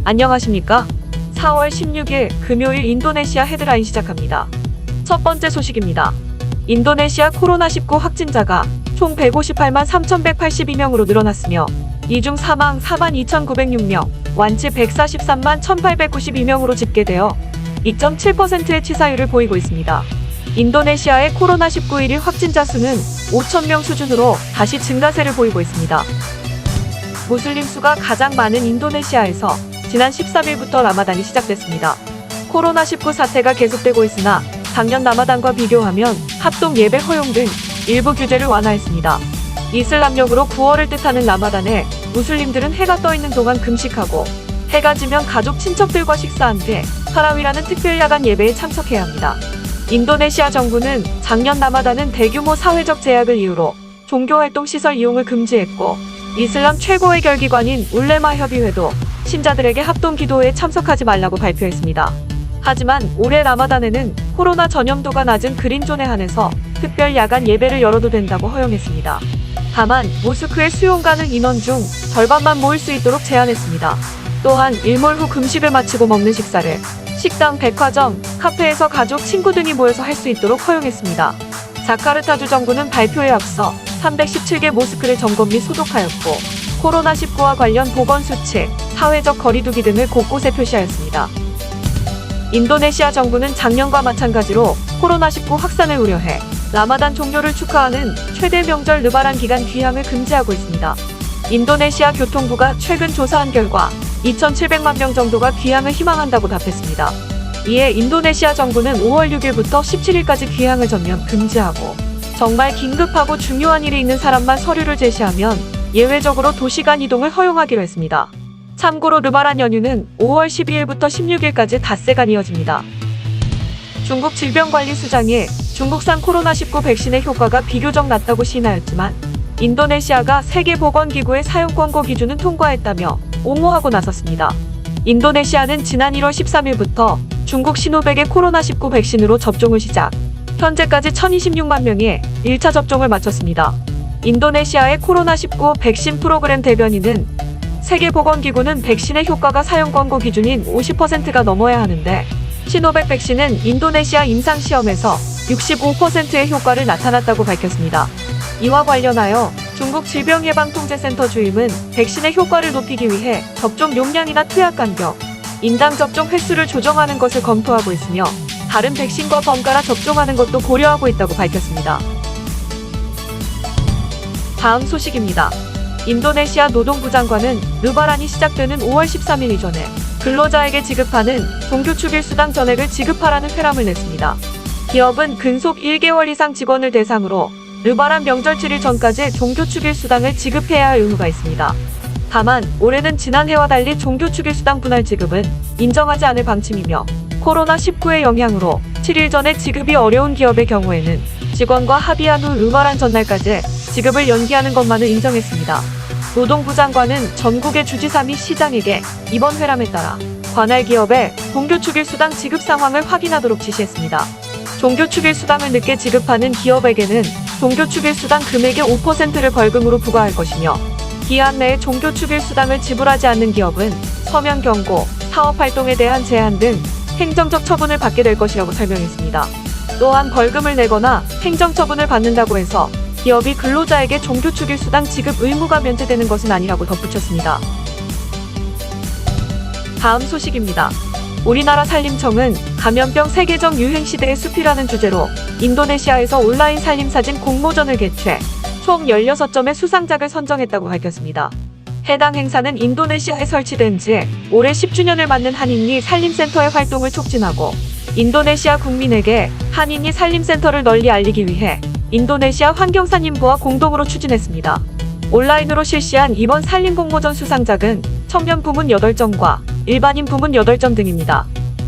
안녕하십니까? 4월 16일 금요일 인도네시아 헤드라인 시작합니다. 첫 번째 소식입니다. 인도네시아 코로나19 확진자가 총 158만 3,182명으로 늘어났으며 이 중 사망 42,906명, 완치 143만 1,892명으로 집계되어 2.7%의 치사율을 보이고 있습니다. 인도네시아의 코로나19 1일 확진자 수는 5,000명 수준으로 다시 증가세를 보이고 있습니다. 무슬림 수가 가장 많은 인도네시아에서 지난 13일부터 라마단이 시작됐습니다. 코로나19 사태가 계속되고 있으나 작년 라마단과 비교하면 합동 예배 허용 등 일부 규제를 완화했습니다. 이슬람력으로 9월을 뜻하는 라마단에 무슬림들은 해가 떠 있는 동안 금식하고 해가 지면 가족 친척들과 식사한 뒤 타라위라는 특별 야간 예배에 참석해야 합니다. 인도네시아 정부는 작년 라마단은 대규모 사회적 제약을 이유로 종교활동 시설 이용을 금지했고 이슬람 최고의 결기관인 울레마 협의회도 신자들에게 합동 기도회에 참석하지 말라고 발표했습니다. 하지만 올해 라마단에는 코로나 전염도가 낮은 그린존에 한해서 특별 야간 예배를 열어도 된다고 허용했습니다. 다만 모스크의 수용 가능 인원 중 절반만 모일 수 있도록 제한했습니다. 또한 일몰 후 금식을 마치고 먹는 식사를 식당, 백화점, 카페에서 가족, 친구 등이 모여서 할 수 있도록 허용했습니다. 자카르타주 정부는 발표에 앞서 317개 모스크를 점검 및 소독하였고 코로나19와 관련 보건수칙, 사회적 거리두기 등을 곳곳에 표시하였습니다. 인도네시아 정부는 작년과 마찬가지로 코로나19 확산을 우려해 라마단 종료를 축하하는 최대 명절 르바란 기간 귀향을 금지하고 있습니다. 인도네시아 교통부가 최근 조사한 결과 2,700만 명 정도가 귀향을 희망한다고 답했습니다. 이에 인도네시아 정부는 5월 6일부터 17일까지 귀향을 전면 금지하고 정말 긴급하고 중요한 일이 있는 사람만 서류를 제시하면 예외적으로 도시간 이동을 허용하기로 했습니다. 참고로 르바란 연휴는 5월 12일부터 16일까지 닷새간 이어집니다. 중국 질병관리수장이 중국산 코로나19 백신의 효과가 비교적 낮다고 시인하였지만 인도네시아가 세계보건기구의 사용 권고 기준은 통과했다며 옹호하고 나섰습니다. 인도네시아는 지난 1월 13일부터 중국 시노백의 코로나19 백신으로 접종을 시작, 현재까지 1,026만 명이 1차 접종을 마쳤습니다. 인도네시아의 코로나19 백신 프로그램 대변인은 세계보건기구는 백신의 효과가 사용 권고 기준인 50%가 넘어야 하는데 시노백 백신은 인도네시아 임상시험에서 65%의 효과를 나타났다고 밝혔습니다. 이와 관련하여 중국 질병예방통제센터 주임은 백신의 효과를 높이기 위해 접종 용량이나 투약 간격, 인당 접종 횟수를 조정하는 것을 검토하고 있으며 다른 백신과 번갈아 접종하는 것도 고려하고 있다고 밝혔습니다. 다음 소식입니다. 인도네시아 노동부 장관은 르바란이 시작되는 5월 13일 이전에 근로자에게 지급하는 종교축일수당 전액을 지급하라는 회람을 냈습니다. 기업은 근속 1개월 이상 직원을 대상으로 르바란 명절 7일 전까지 종교축일수당을 지급해야 할 의무가 있습니다. 다만 올해는 지난해와 달리 종교축일수당 분할 지급은 인정하지 않을 방침이며 코로나19의 영향으로 7일 전에 지급이 어려운 기업의 경우에는 직원과 합의한 후 르바란 전날까지 지급을 연기하는 것만을 인정했습니다. 노동부 장관은 전국의 주지사 및 시장에게 이번 회람에 따라 관할 기업의 종교축일수당 지급 상황을 확인하도록 지시했습니다. 종교축일수당을 늦게 지급하는 기업에게는 종교축일수당 금액의 5%를 벌금으로 부과할 것이며 기한 내에 종교축일수당을 지불하지 않는 기업은 서면 경고, 사업활동에 대한 제한 등 행정적 처분을 받게 될 것이라고 설명했습니다. 또한 벌금을 내거나 행정처분을 받는다고 해서 기업이 근로자에게 종교축일수당 지급 의무가 면제되는 것은 아니라고 덧붙였습니다. 다음 소식입니다. 우리나라 산림청은 감염병 세계적 유행시대의 숲이라는 주제로 인도네시아에서 온라인 산림사진 공모전을 개최 총 16점의 수상작을 선정했다고 밝혔습니다. 해당 행사는 인도네시아에 설치된 지 올해 10주년을 맞는 한인리 산림센터의 활동을 촉진하고 인도네시아 국민에게 한인리 산림센터를 널리 알리기 위해 인도네시아 환경산림부와 공동으로 추진했습니다. 온라인으로 실시한 이번 산림공모전 수상작은 청년 부문 8점과 일반인 부문 8점 등입니다.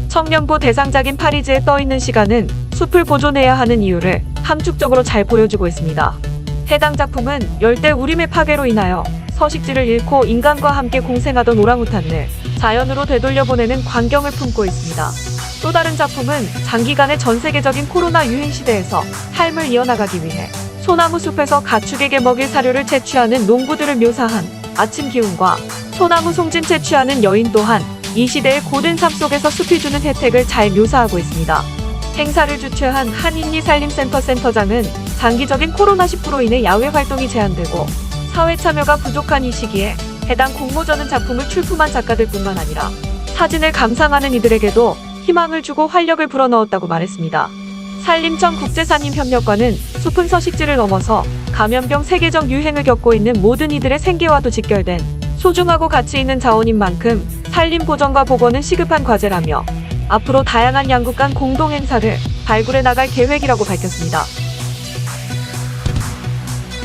청년부 대상작인 파리즈에 떠있는 시간은 숲을 보존해야 하는 이유를 함축적으로 잘 보여주고 있습니다. 해당 작품은 열대 우림의 파괴로 인하여 서식지를 잃고 인간과 함께 공생하던 오랑우탄을 자연으로 되돌려보내는 광경을 품고 있습니다. 또 다른 작품은 장기간의 전세계적인 코로나 유행 시대에서 삶을 이어나가기 위해 소나무 숲에서 가축에게 먹일 사료를 채취하는 농부들을 묘사한 아침 기운과 소나무 송진 채취하는 여인 또한 이 시대의 고된 삶 속에서 숲이 주는 혜택을 잘 묘사하고 있습니다. 행사를 주최한 한인리살림센터 센터장은 장기적인 코로나19로 인해 야외 활동이 제한되고 사회 참여가 부족한 이 시기에 해당 공모전은 작품을 출품한 작가들뿐만 아니라 사진을 감상하는 이들에게도 희망을 주고 활력을 불어넣었다고 말했습니다. 산림청 국제산림협력과는 숲은 서식지를 넘어서 감염병 세계적 유행을 겪고 있는 모든 이들의 생계와도 직결된 소중하고 가치 있는 자원인 만큼 산림 보전과 복원은 시급한 과제라며 앞으로 다양한 양국 간 공동 행사를 발굴해 나갈 계획이라고 밝혔습니다.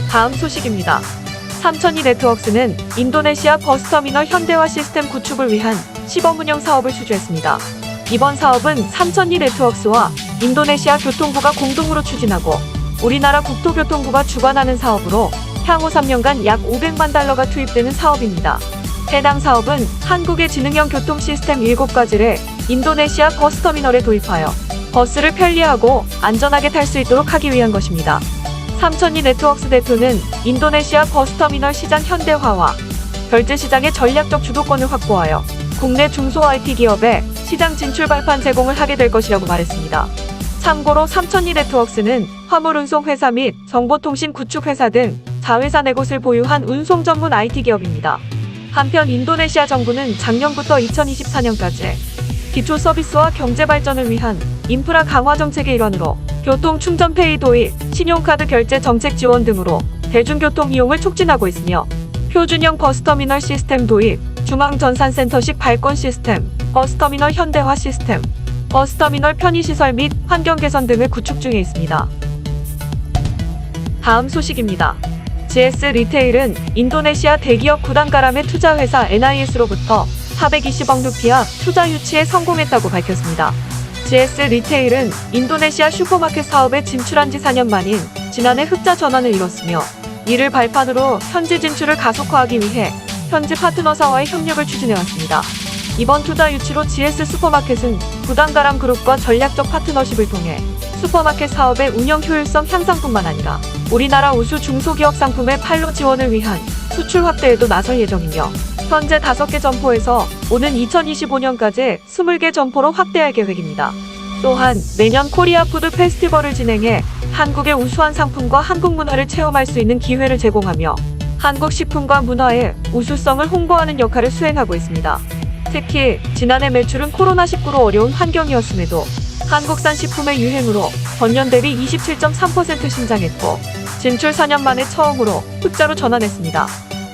다음 소식입니다. 삼천리 네트워크스는 인도네시아 버스터미널 현대화 시스템 구축을 위한 시범 운영 사업을 수주했습니다. 이번 사업은 삼천리 네트워크스와 인도네시아 교통부가 공동으로 추진하고 우리나라 국토교통부가 주관하는 사업으로 향후 3년간 약 500만 달러가 투입되는 사업입니다. 해당 사업은 한국의 지능형 교통 시스템 7가지를 인도네시아 버스터미널에 도입하여 버스를 편리하고 안전하게 탈 수 있도록 하기 위한 것입니다. 삼천리 네트워크스 대표는 인도네시아 버스터미널 시장 현대화와 결제 시장의 전략적 주도권을 확보하여 국내 중소 IT 기업에 시장 진출 발판 제공을 하게 될 것이라고 말했습니다. 참고로 삼천리 네트워크스는 화물운송 회사 및 정보통신 구축 회사 등 자회사 4곳을 보유한 운송 전문 IT 기업입니다. 한편 인도네시아 정부는 작년부터 2024년까지 기초 서비스와 경제 발전을 위한 인프라 강화 정책의 일환으로 교통 충전페이 도입, 신용카드 결제 정책 지원 등으로 대중교통 이용을 촉진하고 있으며 표준형 버스터미널 시스템 도입, 중앙전산센터식 발권 시스템, 버스터미널 현대화 시스템, 버스터미널 편의시설 및 환경 개선 등을 구축 중에 있습니다. 다음 소식입니다. GS 리테일은 인도네시아 대기업 구단가람의 투자회사 NIS로부터 420억 루피아 투자 유치에 성공했다고 밝혔습니다. GS 리테일은 인도네시아 슈퍼마켓 사업에 진출한 지 4년 만인 지난해 흑자 전환을 이뤘으며 이를 발판으로 현지 진출을 가속화하기 위해 현지 파트너사와의 협력을 추진해왔습니다. 이번 투자 유치로 GS 슈퍼마켓은 구단가람 그룹과 전략적 파트너십을 통해 슈퍼마켓 사업의 운영 효율성 향상뿐만 아니라 우리나라 우수 중소기업 상품의 판로 지원을 위한 수출 확대에도 나설 예정이며 현재 5개 점포에서 오는 2025년까지 20개 점포로 확대할 계획입니다. 또한 매년 코리아 푸드 페스티벌을 진행해 한국의 우수한 상품과 한국 문화를 체험할 수 있는 기회를 제공하며 한국 식품과 문화의 우수성을 홍보하는 역할을 수행하고 있습니다. 특히 지난해 매출은 코로나19로 어려운 환경이었음에도 한국산 식품의 유행으로 전년 대비 27.3% 신장했고 진출 4년 만에 처음으로 흑자로 전환했습니다.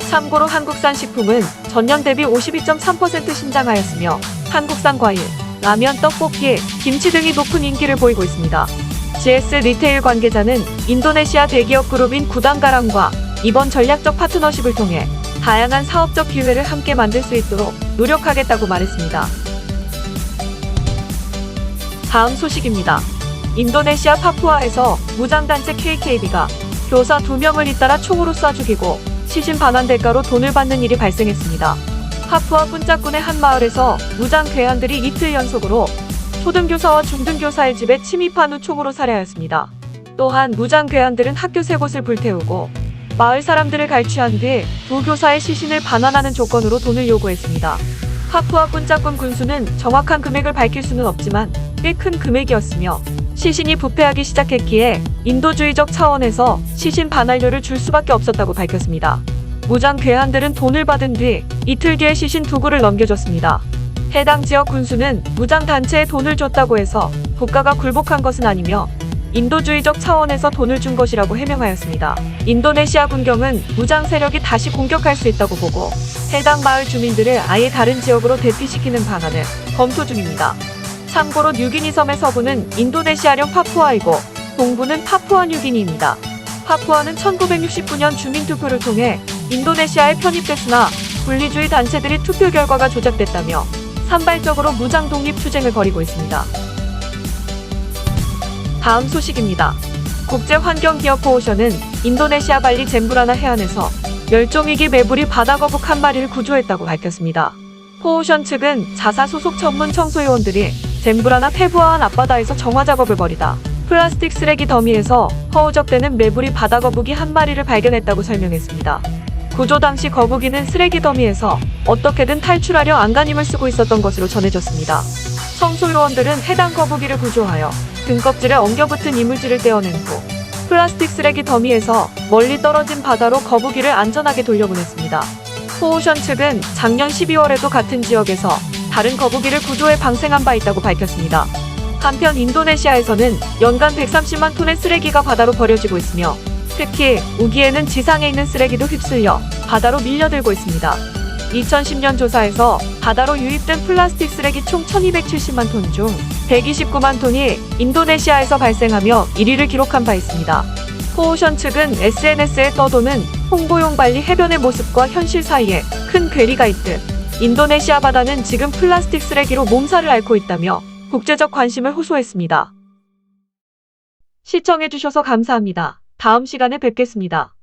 참고로 한국산 식품은 전년 대비 52.3% 신장하였으며 한국산 과일, 라면, 떡볶이, 김치 등이 높은 인기를 보이고 있습니다. GS 리테일 관계자는 인도네시아 대기업 그룹인 구단가람과 이번 전략적 파트너십을 통해 다양한 사업적 기회를 함께 만들 수 있도록 노력하겠다고 말했습니다. 다음 소식입니다. 인도네시아 파푸아에서 무장단체 KKB가 교사 2명을 잇따라 총으로 쏴 죽이고 시신 반환 대가로 돈을 받는 일이 발생했습니다. 파푸아 푼짜군의 한 마을에서 무장 괴한들이 이틀 연속으로 초등교사와 중등교사의 집에 침입한 후 총으로 살해하였습니다. 또한 무장 괴한들은 학교 3곳을 불태우고 마을 사람들을 갈취한 뒤 두 교사의 시신을 반환하는 조건으로 돈을 요구했습니다. 파푸아 푼짜군 군수는 정확한 금액을 밝힐 수는 없지만 꽤 큰 금액이었으며 시신이 부패하기 시작했기에 인도주의적 차원에서 시신 반환료를 줄 수밖에 없었다고 밝혔습니다. 무장 괴한들은 돈을 받은 뒤 이틀 뒤에 시신 2구를 넘겨줬습니다. 해당 지역 군수는 무장 단체에 돈을 줬다고 해서 국가가 굴복한 것은 아니며 인도주의적 차원에서 돈을 준 것이라고 해명하였습니다. 인도네시아 군경은 무장 세력이 다시 공격할 수 있다고 보고 해당 마을 주민들을 아예 다른 지역으로 대피시키는 방안을 검토 중입니다. 참고로 뉴기니 섬의 서부는 인도네시아령 파푸아이고 동부는 파푸아 뉴기니입니다. 파푸아는 1969년 주민투표를 통해 인도네시아에 편입됐으나 분리주의 단체들이 투표 결과가 조작됐다며 산발적으로 무장 독립 투쟁을 벌이고 있습니다. 다음 소식입니다. 국제환경기업 포오션은 인도네시아 발리 잼브라나 해안에서 멸종위기 메부리 바다거북 한 마리를 구조했다고 밝혔습니다. 포오션 측은 자사 소속 전문 청소요원들이 잼브라나 페부아한 앞바다에서 정화 작업을 벌이다 플라스틱 쓰레기 더미에서 허우적대는 메부리 바다거북이 한 마리를 발견했다고 설명했습니다. 구조 당시 거북이는 쓰레기 더미에서 어떻게든 탈출하려 안간힘을 쓰고 있었던 것으로 전해졌습니다. 청소요원들은 해당 거북이를 구조하여 등껍질에 엉겨붙은 이물질을 떼어낸 후 플라스틱 쓰레기 더미에서 멀리 떨어진 바다로 거북이를 안전하게 돌려보냈습니다. 포오션 측은 작년 12월에도 같은 지역에서 다른 거북이를 구조해 방생한 바 있다고 밝혔습니다. 한편 인도네시아에서는 연간 130만 톤의 쓰레기가 바다로 버려지고 있으며 특히 우기에는 지상에 있는 쓰레기도 휩쓸려 바다로 밀려들고 있습니다. 2010년 조사에서 바다로 유입된 플라스틱 쓰레기 총 1270만 톤 중 129만 톤이 인도네시아에서 발생하며 1위를 기록한 바 있습니다. 포오션 측은 SNS에 떠도는 홍보용 발리 해변의 모습과 현실 사이에 큰 괴리가 있듯 인도네시아 바다는 지금 플라스틱 쓰레기로 몸살을 앓고 있다며 국제적 관심을 호소했습니다. 시청해주셔서 감사합니다. 다음 시간에 뵙겠습니다.